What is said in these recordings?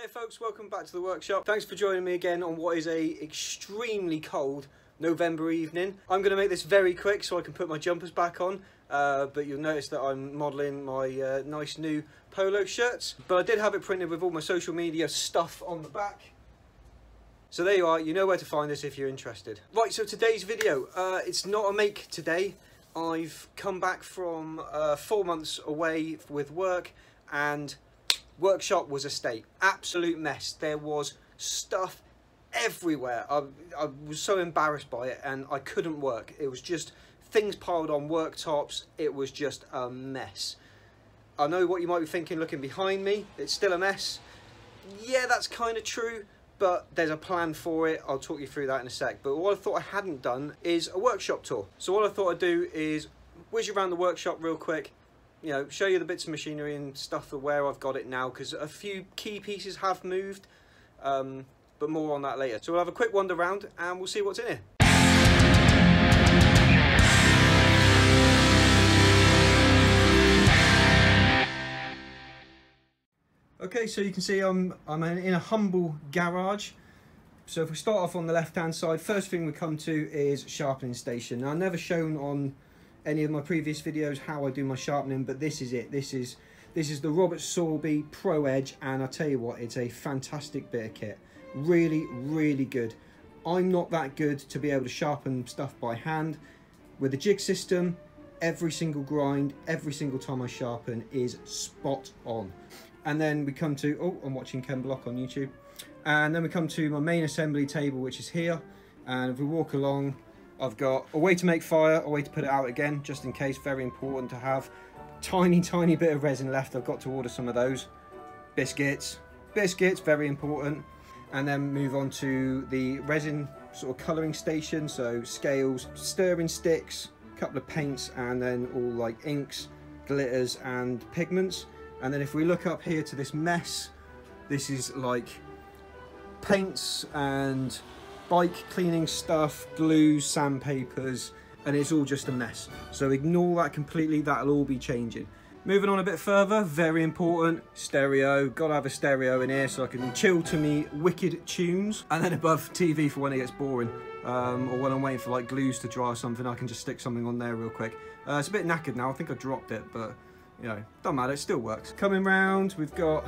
folks, welcome back to the workshop. Thanks for joining me again on what is a extremely cold November evening. I'm going to make this very quick so I can put my jumpers back on, but you'll notice that I'm modelling my nice new polo shirts. But I did have it printed with all my social media stuff on the back. So there you are, you know where to find this if you're interested. Right, so today's video, it's not a make today. I've come back from 4 months away with work, and workshop was a state, absolute mess. There was stuff everywhere. I was so embarrassed by it and I couldn't work. It was just things piled on worktops. It was just a mess. I know what you might be thinking looking behind me. It's still a mess. Yeah, that's kind of true, but there's a plan for it. I'll talk you through that in a sec. But what I thought I hadn't done is a workshop tour. So what I thought I'd do is whiz you around the workshop real quick, you know, show you the bits of machinery and stuff where I've got it now, because a few key pieces have moved, but more on that later. So we'll have a quick wander around and we'll see what's in here. Okay, so you can see I'm in a humble garage. So if we start off on the left hand side, first thing we come to is sharpening station. Now, I've never shown on any of my previous videos how I do my sharpening, but this is it. This is the Robert Sorby Pro Edge, and I tell you what, it's a fantastic bit of kit. Really, really good. I'm not that good to be able to sharpen stuff by hand. With the jig system, every single grind, every single time I sharpen is spot on. And then we come to, oh, I'm watching Ken Block on YouTube. And then we come to my main assembly table, which is here. And if we walk along, I've got a way to make fire, a way to put it out again, just in case, very important to have. Tiny bit of resin left, I've got to order some of those. Biscuits, very important. And then move on to the resin sort of colouring station, so scales, stirring sticks, a couple of paints, and then all like inks, glitters and pigments. And then if we look up here to this mess, this is like paints and bike cleaning stuff, glues, sandpapers, and it's all just a mess. So ignore that completely, that'll all be changing. Moving on a bit further, very important, stereo. Gotta have a stereo in here so I can chill to me wicked tunes. And then above, TV for when it gets boring. Or when I'm waiting for like glues to dry or something, I can just stick something on there real quick. It's a bit knackered now, I think I dropped it, but you know, doesn't matter, it still works. Coming round, we've got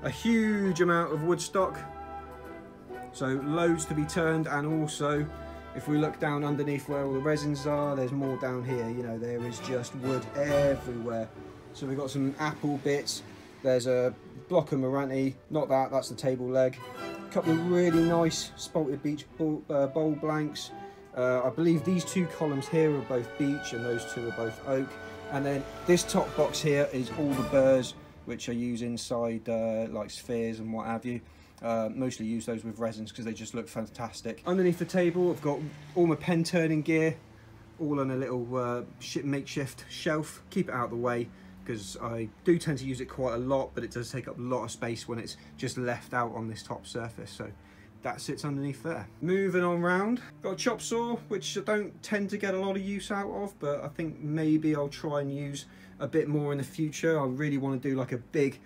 a huge amount of wood stock, so loads to be turned. And also if we look down underneath where all the resins are, there's more down here. You know, there is just wood everywhere. So we've got some apple bits, there's a block of Marante, not that, that's the table leg, a couple of really nice spalted beech bowl blanks. I believe these two columns here are both beech and those two are both oak. And then this top box here is all the burrs which I use inside like spheres and what have you. Mostly use those with resins because they just look fantastic. Underneath the table I've got all my pen turning gear, all on a little makeshift shelf. Keep it out of the way because I do tend to use it quite a lot, but it does take up a lot of space when it's just left out on this top surface. So that sits underneath there. Moving on round, got a chop saw, which I don't tend to get a lot of use out of, but I think maybe I'll try and use a bit more in the future. I really want to do like a big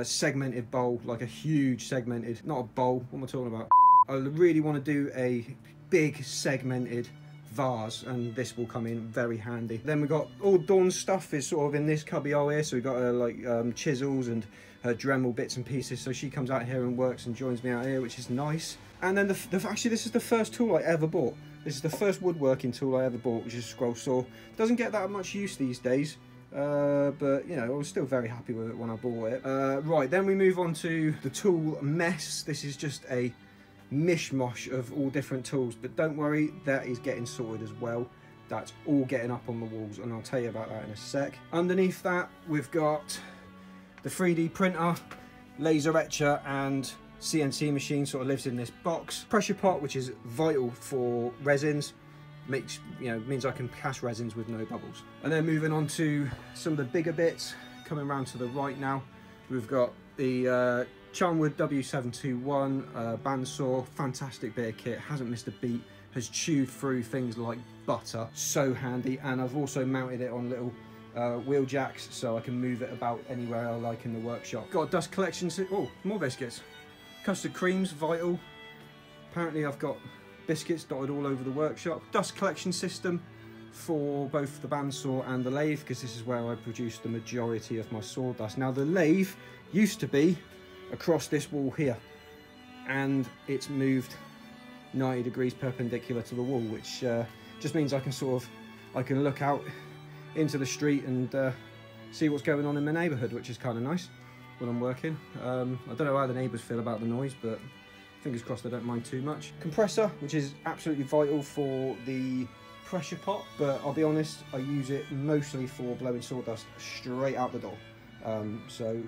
segmented bowl, like a huge segmented, not a bowl, what am I talking about? I really want to do a big segmented vase, and this will come in very handy. Then we've got all Dawn's stuff is sort of in this cubby hole here, so we've got like chisels and her Dremel bits and pieces, so she comes out here and works and joins me out here, which is nice. And then actually this is the first tool I ever bought. This is the first woodworking tool I ever bought, which is a scroll saw. Doesn't get that much use these days, but you know, I was still very happy with it when I bought it. Right, then we move on to the tool mess. This is just a mishmash of all different tools, but don't worry, that is getting sorted as well. That's all getting up on the walls, and I'll tell you about that in a sec. Underneath that we've got the 3D printer, laser etcher and CNC machine sort of lives in this box. Pressure pot, which is vital for resins, means I can cast resins with no bubbles. And then moving on to some of the bigger bits, coming around to the right now, we've got the Charnwood W721 bandsaw, fantastic bit of kit, hasn't missed a beat, has chewed through things like butter, so handy. And I've also mounted it on little wheel jacks, so I can move it about anywhere I like in the workshop. Got a dust collection, oh, more biscuits. Custard creams, vital. Apparently I've got biscuits dotted all over the workshop. Dust collection system for both the bandsaw and the lathe, because this is where I produce the majority of my sawdust. Now the lathe used to be across this wall here, and it's moved 90 degrees perpendicular to the wall, which just means I can look out into the street and see what's going on in my neighbourhood, which is kind of nice when I'm working. I don't know how the neighbours feel about the noise, but fingers crossed they don't mind too much. Compressor, which is absolutely vital for the pressure pot, but I'll be honest, I use it mostly for blowing sawdust straight out the door. So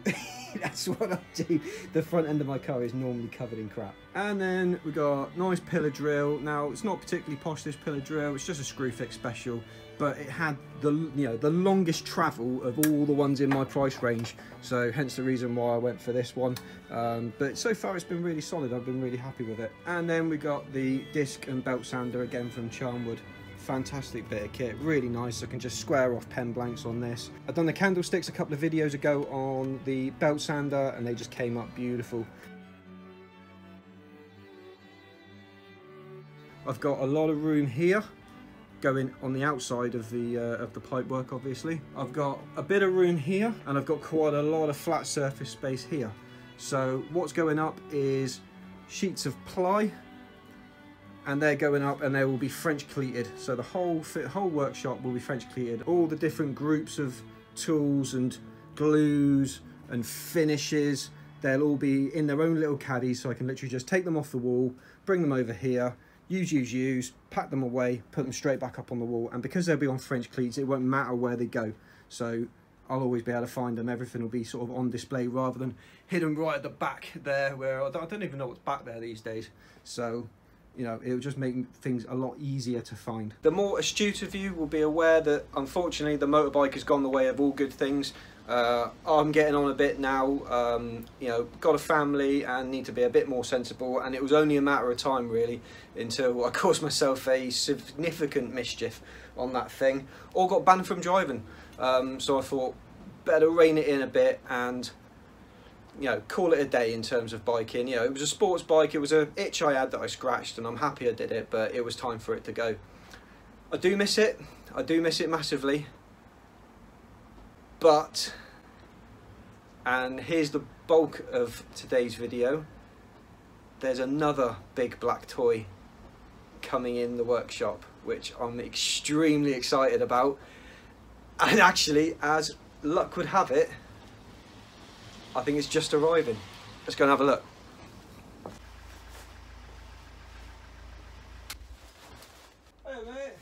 that's what I do. The front end of my car is normally covered in crap. And then we got nice pillar drill. Now it's not particularly posh, this pillar drill, it's just a screw fix special, but it had the the longest travel of all the ones in my price range, so hence the reason why I went for this one. But so far it's been really solid, I've been really happy with it. And then we got the disc and belt sander again from Charnwood. Fantastic bit of kit, really nice. I can just square off pen blanks on this. I've done the candlesticks a couple of videos ago on the belt sander and they just came up beautiful. I've got a lot of room here going on the outside of the pipe work, obviously. I've got a bit of room here and I've got quite a lot of flat surface space here. So what's going up is sheets of ply, and they're going up and they will be French cleated. So the whole workshop will be French cleated. All the different groups of tools and glues and finishes, they'll all be in their own little caddies, so I can literally just take them off the wall, bring them over here, use, pack them away, put them straight back up on the wall. And because they'll be on French cleats, it won't matter where they go. So I'll always be able to find them. Everything will be sort of on display rather than hidden right at the back there, where I don't even know what's back there these days. So you know, it'll just make things a lot easier to find. The more astute of you will be aware that unfortunately the motorbike has gone the way of all good things. I'm getting on a bit now, you know, got a family and need to be a bit more sensible, and it was only a matter of time really until I caused myself a significant mischief on that thing, or got banned from driving. So I thought better rein it in a bit and, you know, call it a day in terms of biking. You know, it was a sports bike, it was an itch I had that I scratched, and I'm happy I did it, but it was time for it to go. I do miss it massively, but, and here's the bulk of today's video, there's another big black toy coming in the workshop, which I'm extremely excited about. And actually, as luck would have it, I think it's just arriving. Let's go and have a look. Hey mate,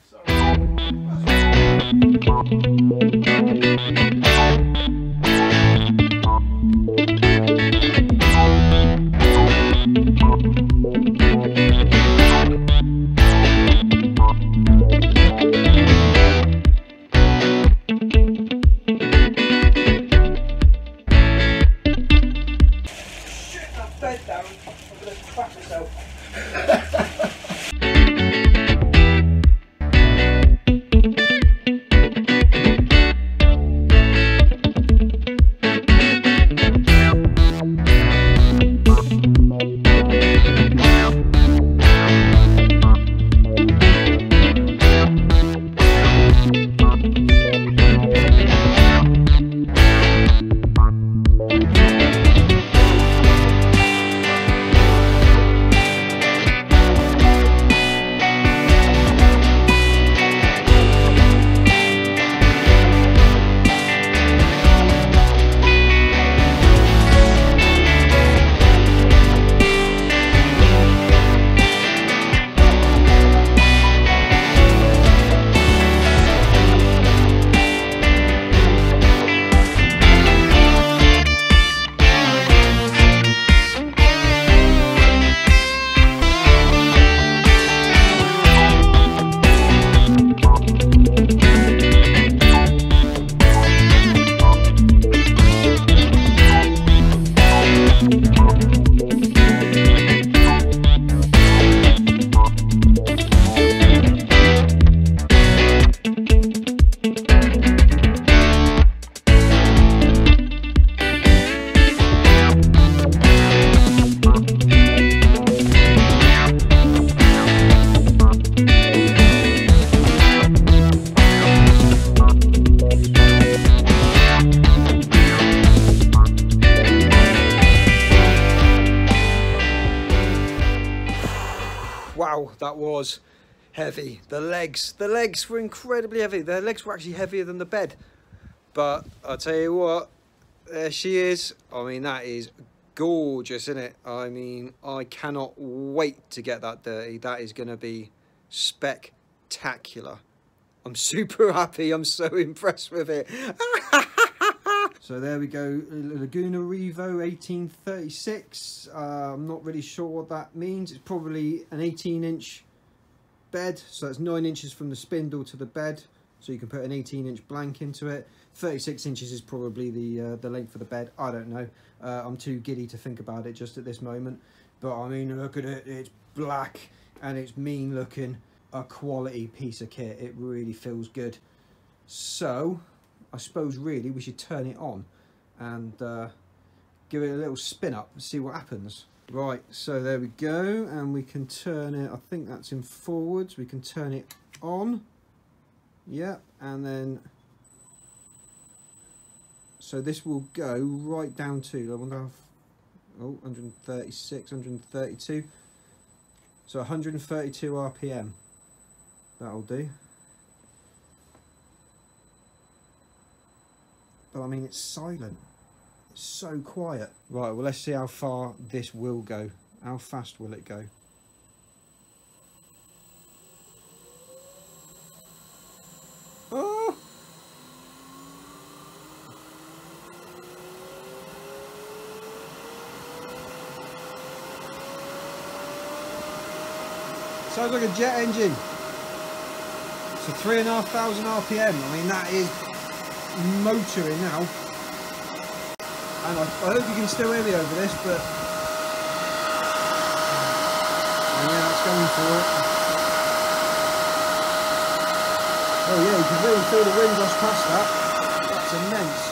that was heavy. The legs were incredibly heavy. The legs were actually heavier than the bed. But I'll tell you what, there she is. I mean, that is gorgeous, isn't it? I mean, I cannot wait to get that dirty. That is going to be spectacular. I'm super happy. I'm so impressed with it. So there we go, Laguna Revo 1836. I'm not really sure what that means. It's probably an 18-inch bed, so that's 9 inches from the spindle to the bed, so you can put an 18-inch blank into it. 36 inches is probably the length of the bed. I don't know. I'm too giddy to think about it just at this moment. But I mean, look at it. It's black and it's mean looking. A quality piece of kit. It really feels good. So I suppose really we should turn it on and give it a little spin up and see what happens. Right, so there we go, and we can turn it, I think that's in forwards, we can turn it on. Yep, and then so this will go right down to, I wonder how, 136, 132, so 132 RPM. That'll do. But I mean, it's silent. It's so quiet. Right, well, let's see how far this will go. How fast will it go? Oh! Sounds like a jet engine. So 3,500 RPM. I mean, that is motoring now. And I hope you can still hear me over this, but yeah, it's going for it. Oh yeah, you can really feel the wind rush past that. That's immense.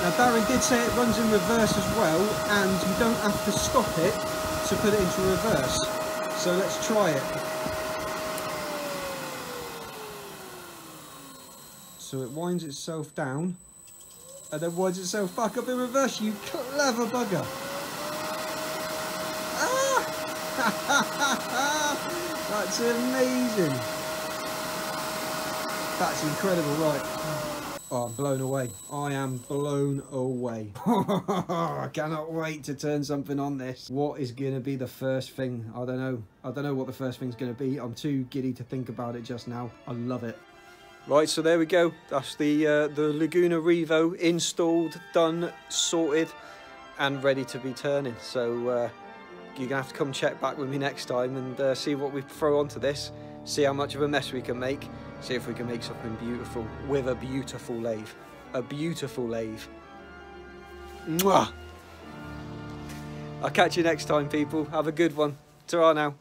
Now Darren did say it runs in reverse as well, and you don't have to stop it to put it into reverse. So let's try it. So it winds itself down and then winds itself back up in reverse. You clever bugger. Ah! That's amazing. That's incredible, right? Oh, I'm blown away. I am blown away. I cannot wait to turn something on this. What is going to be the first thing? I don't know. I don't know what the first thing's going to be. I'm too giddy to think about it just now. I love it. Right, so there we go. That's the Laguna Revo installed, done, sorted, and ready to be turning. So you're gonna have to come check back with me next time and see what we throw onto this. See how much of a mess we can make. See if we can make something beautiful with a beautiful lathe. A beautiful lathe. Mwah! I'll catch you next time, people. Have a good one. Ta-ra now.